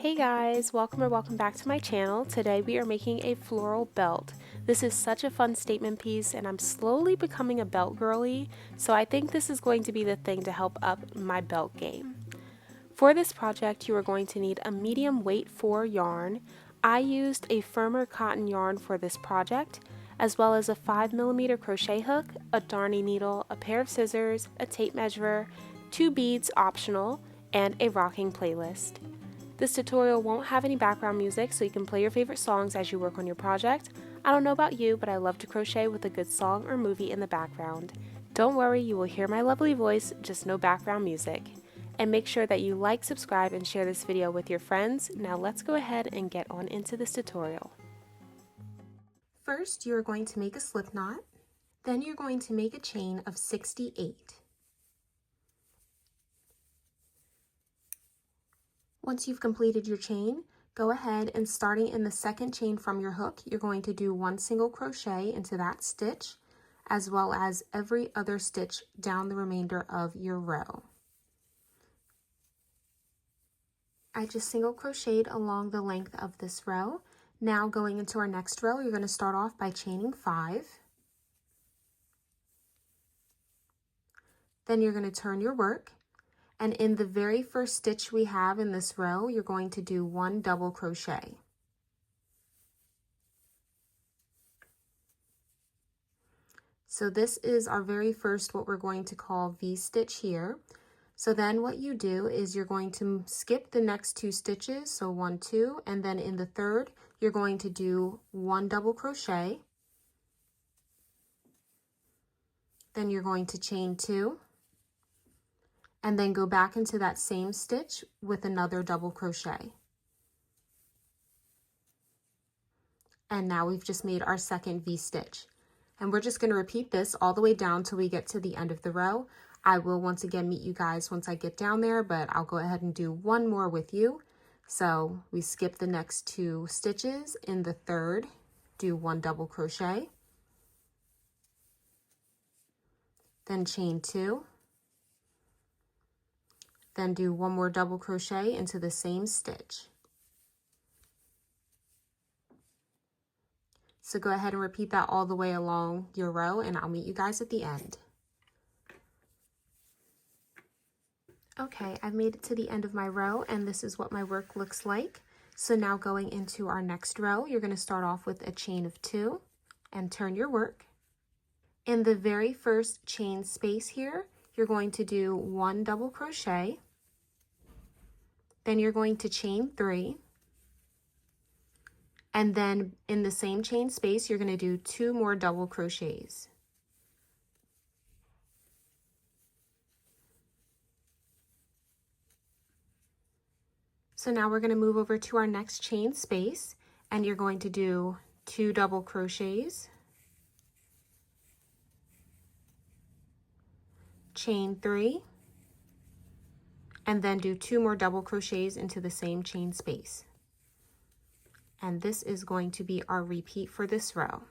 Hey guys, welcome back to my channel. Today we are making a floral belt. This is such a fun statement piece and I'm slowly becoming a belt girly, so I think this is going to be the thing to help up my belt game. For this project you are going to need a medium weight 4 yarn. I used a firmer cotton yarn for this project, as well as a 5mm crochet hook, a darning needle, a pair of scissors, a tape measure, 2 beads optional, and a rocking playlist. This tutorial won't have any background music, so you can play your favorite songs as you work on your project. I don't know about you, but I love to crochet with a good song or movie in the background. Don't worry, you will hear my lovely voice, just no background music. And make sure that you like, subscribe, and share this video with your friends. Now let's go ahead and get on into this tutorial. First, you're going to make a slip knot. Then you're going to make a chain of 68. Once you've completed your chain, go ahead and starting in the second chain from your hook, you're going to do 1 single crochet into that stitch, as well as every other stitch down the remainder of your row. I just single crocheted along the length of this row. Now going into our next row, you're going to start off by chaining 5. Then you're going to turn your work. And in the very first stitch we have in this row, you're going to do 1 double crochet. So this is our very first, what we're going to call V-stitch here. So then what you do is you're going to skip the next 2 stitches, so 1, 2, and then in the third, you're going to do 1 double crochet. Then you're going to chain 2. And then go back into that same stitch with another double crochet. And now we've just made our second V-stitch. And we're just going to repeat this all the way down till we get to the end of the row. I will once again meet you guys once I get down there, but I'll go ahead and do one more with you. So we skip the next 2 stitches. In the third, do 1 double crochet. Then chain 2. Then do 1 more double crochet into the same stitch. So go ahead and repeat that all the way along your row and I'll meet you guys at the end. Okay, I've made it to the end of my row and this is what my work looks like. So now going into our next row, you're going to start off with a chain of 2 and turn your work. In the very first chain space here, you're going to do 1 double crochet. Then you're going to chain 3. And then in the same chain space, you're going to do 2 more double crochets. So now we're going to move over to our next chain space and you're going to do 2 double crochets, chain 3, and then do 2 more double crochets into the same chain space. And this is going to be our repeat for this row.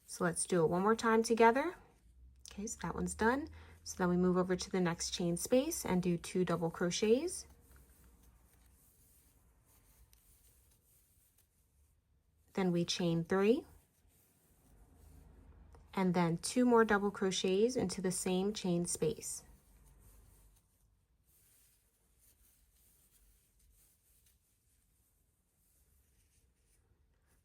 So let's do it one more time together. Okay, so that one's done. So then we move over to the next chain space and do 2 double crochets. Then we chain 3. And then 2 more double crochets into the same chain space.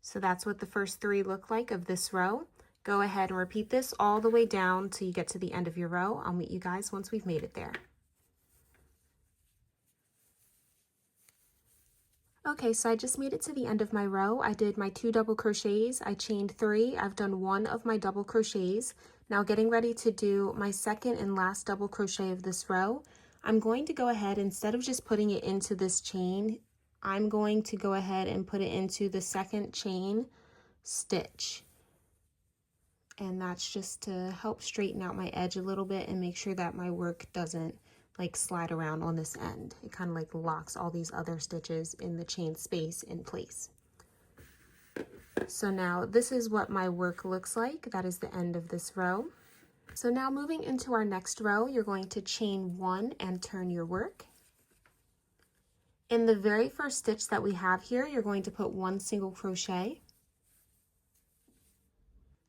So that's what the first 3 look like of this row. Go ahead and repeat this all the way down till you get to the end of your row. I'll meet you guys once we've made it there. Okay, so I just made it to the end of my row. I did my 2 double crochets, I chained 3, I've done 1 of my double crochets. Now getting ready to do my second and last double crochet of this row, I'm going to go ahead, instead of just putting it into this chain, I'm going to go ahead and put it into the second chain stitch. And that's just to help straighten out my edge a little bit and make sure that my work doesn't like slide around on this end. It kind of like locks all these other stitches in the chain space in place. So now this is what my work looks like. That is the end of this row. So now moving into our next row, you're going to chain 1 and turn your work. In the very first stitch that we have here, you're going to put 1 single crochet.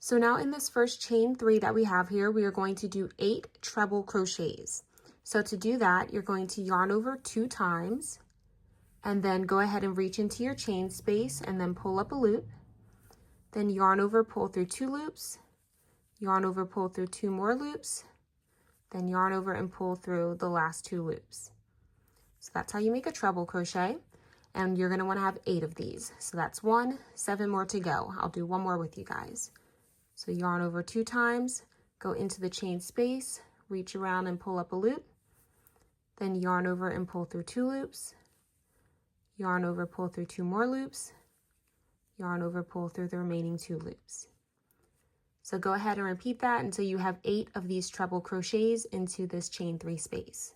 So now in this first chain 3 that we have here, we are going to do 8 treble crochets. So to do that, you're going to yarn over 2 times, and then go ahead and reach into your chain space and then pull up a loop. Then yarn over, pull through 2 loops, yarn over, pull through 2 more loops, then yarn over and pull through the last 2 loops. So that's how you make a treble crochet, and you're going to want to have 8 of these. So that's 1, 7 more to go. I'll do one more with you guys. So yarn over 2 times, go into the chain space, reach around and pull up a loop, then yarn over and pull through 2 loops, yarn over, pull through 2 more loops, yarn over, pull through the remaining 2 loops. So go ahead and repeat that until you have 8 of these treble crochets into this chain 3 space.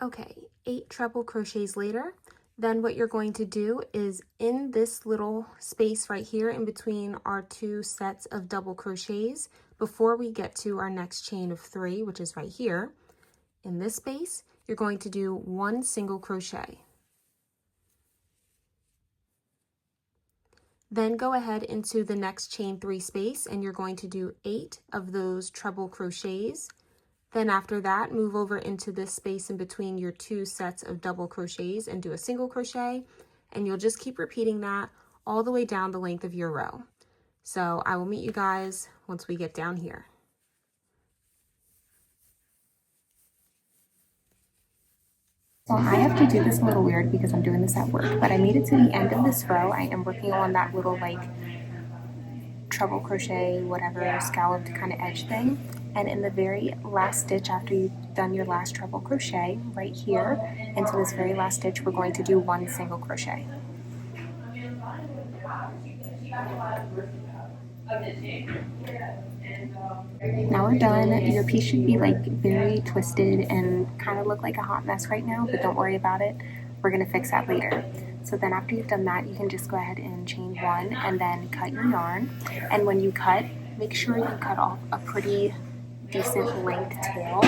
Okay, 8 treble crochets later, then what you're going to do is in this little space right here in between our 2 sets of double crochets, before we get to our next chain of 3, which is right here, in this space, you're going to do 1 single crochet. Then go ahead into the next chain 3 space and you're going to do 8 of those treble crochets. Then after that, move over into this space in between your 2 sets of double crochets and do a single crochet, and you'll just keep repeating that all the way down the length of your row. So I will meet you guys once we get down here. So I have to do this a little weird because I'm doing this at work, but I made it to the end of this row. I am working on that little like treble crochet, whatever, scalloped kind of edge thing. And in the very last stitch, after you've done your last treble crochet, right here, into this very last stitch, we're going to do 1 single crochet. Now we're done. Your piece should be like very twisted and kind of look like a hot mess right now, but don't worry about it. We're going to fix that later. So then after you've done that, you can just go ahead and chain 1 and then cut your yarn. And when you cut, make sure you cut off a pretty decent length tail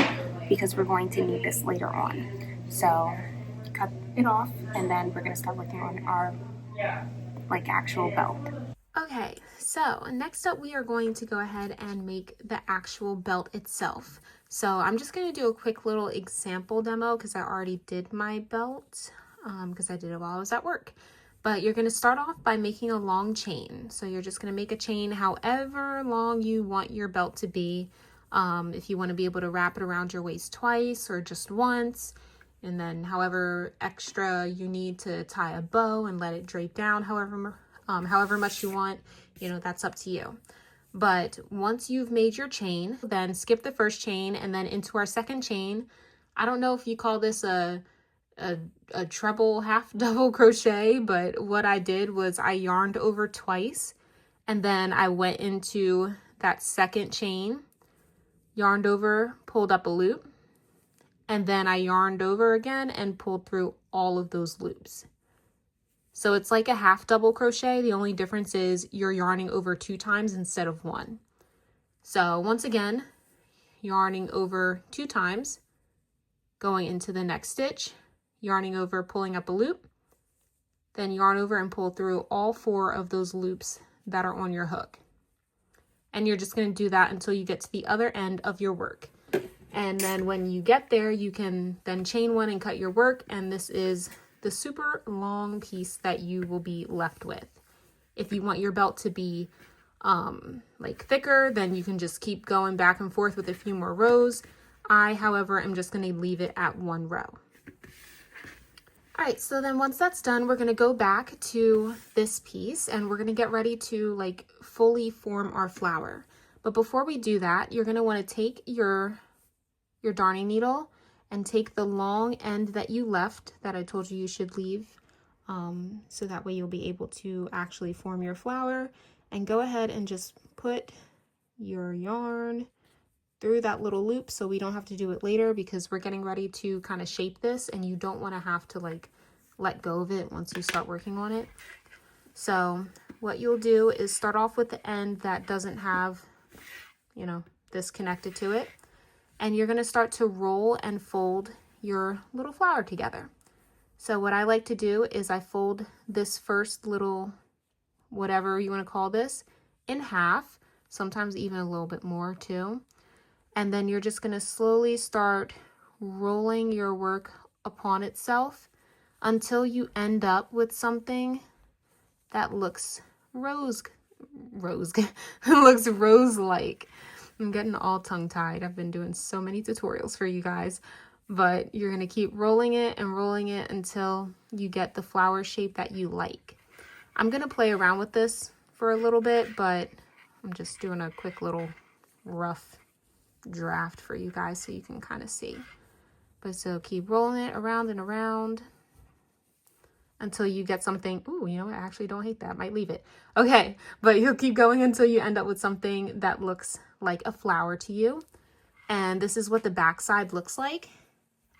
because we're going to need this later on. So cut it off and then we're going to start working on our like actual belt. Okay, so next up we are going to go ahead and make the actual belt itself. So I'm just going to do a quick little example demo because I already did my belt because I did it while I was at work. But you're going to start off by making a long chain. So you're just going to make a chain however long you want your belt to be. If you want to be able to wrap it around your waist twice or just once, and then however extra you need to tie a bow and let it drape down however much you want, you know, that's up to you. But once you've made your chain, then skip the first chain and then into our second chain. I don't know if you call this a treble half double crochet, but what I did was I yarned over twice and then I went into that second chain, yarned over, pulled up a loop, and then I yarned over again and pulled through all of those loops. So it's like a half double crochet. The only difference is you're yarning over 2 times instead of 1. So once again, yarning over 2 times, going into the next stitch, yarning over, pulling up a loop, then yarn over and pull through all 4 of those loops that are on your hook. And you're just going to do that until you get to the other end of your work. And then when you get there, you can then chain 1 and cut your work, and this is the super long piece that you will be left with. If you want your belt to be like thicker, then you can just keep going back and forth with a few more rows. I, however, am just going to leave it at 1 row. All right, so then once that's done, we're going to go back to this piece and we're going to get ready to like fully form our flower. But before we do that, you're going to want to take your darning needle and take the long end that you left that I told you you should leave, so that way you'll be able to actually form your flower, and go ahead and just put your yarn through that little loop so we don't have to do it later because we're getting ready to kind of shape this and you don't want to have to like let go of it once you start working on it. So what you'll do is start off with the end that doesn't have, you know, this connected to it. and you're gonna start to roll and fold your little flower together. So what I like to do is I fold this first little, whatever you wanna call this, in half, sometimes even a little bit more too. And then you're just gonna slowly start rolling your work upon itself until you end up with something that looks looks rose-like. I'm getting all tongue-tied. I've been doing so many tutorials for you guys, but you're gonna keep rolling it and rolling it until you get the flower shape that you like. I'm gonna play around with this for a little bit, but I'm just doing a quick little rough draft for you guys so you can kind of see. But so keep rolling it around and around until you get something. Ooh, you know what? I actually don't hate that. Might leave it. Okay, but you'll keep going until you end up with something that looks like a flower to you. And this is what the back side looks like.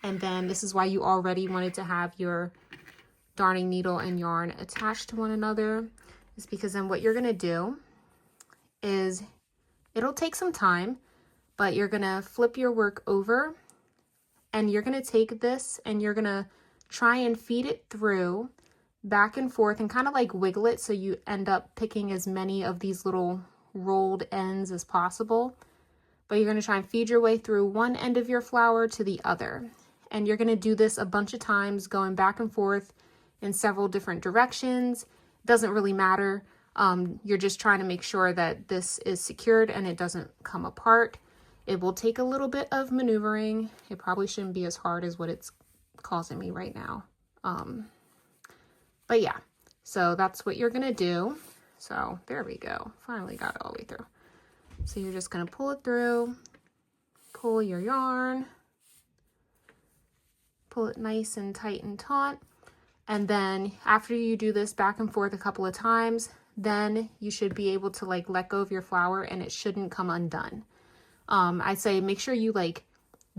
And then this is why you already wanted to have your darning needle and yarn attached to one another, is because then what you're gonna do is, it'll take some time, but you're gonna flip your work over and you're gonna take this and you're gonna try and feed it through back and forth and kind of like wiggle it so you end up picking as many of these little rolled ends as possible. But you're gonna try and feed your way through one end of your flower to the other. And you're gonna do this a bunch of times, going back and forth in several different directions. Doesn't really matter. You're just trying to make sure that this is secured and it doesn't come apart. It will take a little bit of maneuvering. It probably shouldn't be as hard as what it's causing me right now. But yeah, so that's what you're gonna do. So there we go. Finally got it all the way through. So you're just gonna pull it through, pull your yarn, pull it nice and tight and taut. And then after you do this back and forth a couple of times, then you should be able to like let go of your flower and it shouldn't come undone. I say make sure you like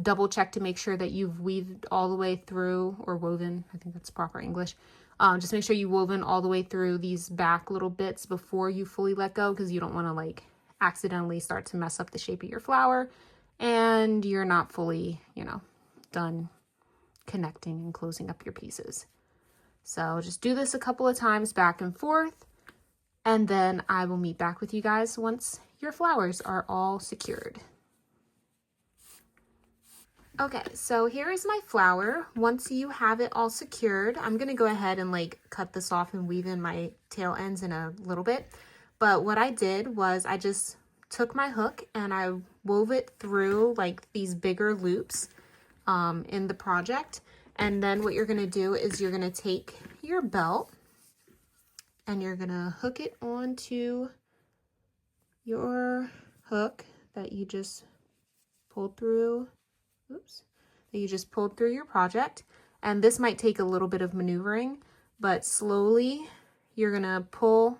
double check to make sure that you've weaved all the way through, or woven, I think that's proper English. Just make sure you woven all the way through these back little bits before you fully let go, because you don't want to like accidentally start to mess up the shape of your flower and you're not fully, you know, done connecting and closing up your pieces. So just do this a couple of times back and forth, and then I will meet back with you guys once your flowers are all secured. Okay, so here is my flower. Once you have it all secured, I'm gonna go ahead and like cut this off and weave in my tail ends in a little bit. But what I did was I just took my hook and I wove it through like these bigger loops in the project. And then what you're gonna do is you're gonna take your belt and you're gonna hook it onto your hook that you just pulled through. Oops, that you just pulled through your project. And this might take a little bit of maneuvering, but slowly you're gonna pull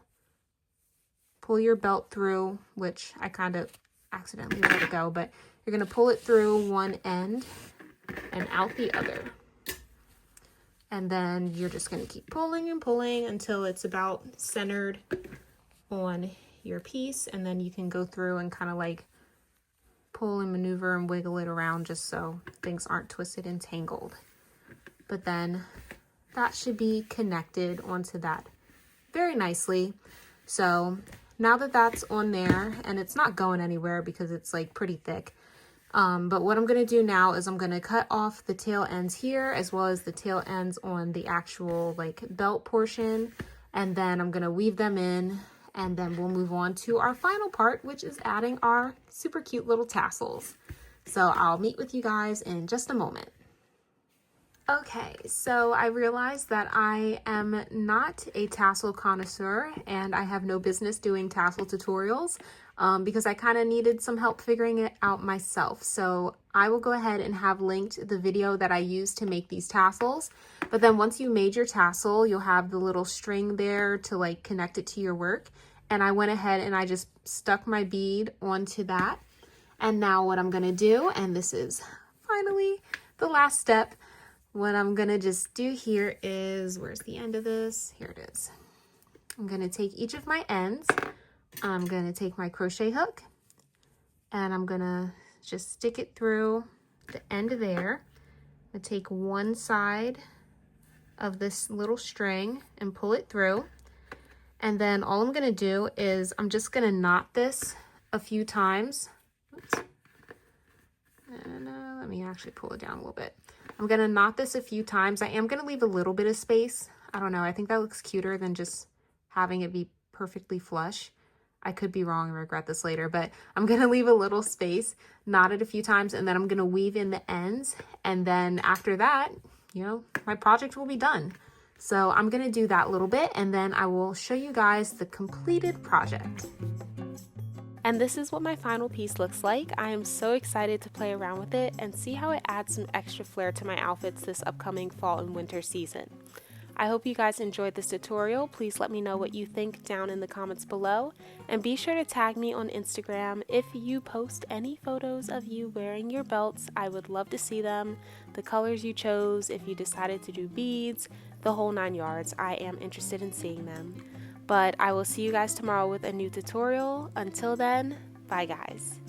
your belt through, which I kind of accidentally let it go, but you're gonna pull it through one end and out the other. And then you're just gonna keep pulling and pulling until it's about centered on your piece, and then you can go through and kind of like pull and maneuver and wiggle it around just so things aren't twisted and tangled. But then that should be connected onto that very nicely. So now that that's on there, and it's not going anywhere because it's like pretty thick, but what I'm going to do now is I'm going to cut off the tail ends here as well as the tail ends on the actual like belt portion, and then I'm going to weave them in. And then we'll move on to our final part, which is adding our super cute little tassels. So I'll meet with you guys in just a moment. Okay, so I realized that I am not a tassel connoisseur and I have no business doing tassel tutorials because I kind of needed some help figuring it out myself. So I will go ahead and have linked the video that I used to make these tassels. But then once you made your tassel, you'll have the little string there to like connect it to your work. And I went ahead and I just stuck my bead onto that. And now what I'm gonna do, and this is finally the last step, what I'm gonna just do here is, where's the end of this? Here it is. I'm gonna take each of my ends. I'm gonna take my crochet hook and I'm gonna just stick it through the end there. I'm gonna take one side of this little string and pull it through. And then all I'm gonna do is I'm just gonna knot this a few times. Oops. And let me actually pull it down a little bit. I'm gonna knot this a few times. I am gonna leave a little bit of space. I don't know, I think that looks cuter than just having it be perfectly flush. I could be wrong and regret this later, but I'm gonna leave a little space, knot it a few times, and then I'm gonna weave in the ends. And then after that, you know, my project will be done. So I'm gonna do that little bit, and then I will show you guys the completed project. And this is what my final piece looks like. I am so excited to play around with it and see how it adds some extra flair to my outfits this upcoming fall and winter season. I hope you guys enjoyed this tutorial. Please let me know what you think down in the comments below, and be sure to tag me on Instagram if you post any photos of you wearing your belts. I would love to see them, the colors you chose, if you decided to do beads, the whole 9 yards. I am interested in seeing them. But I will see you guys tomorrow with a new tutorial. Until then, bye guys.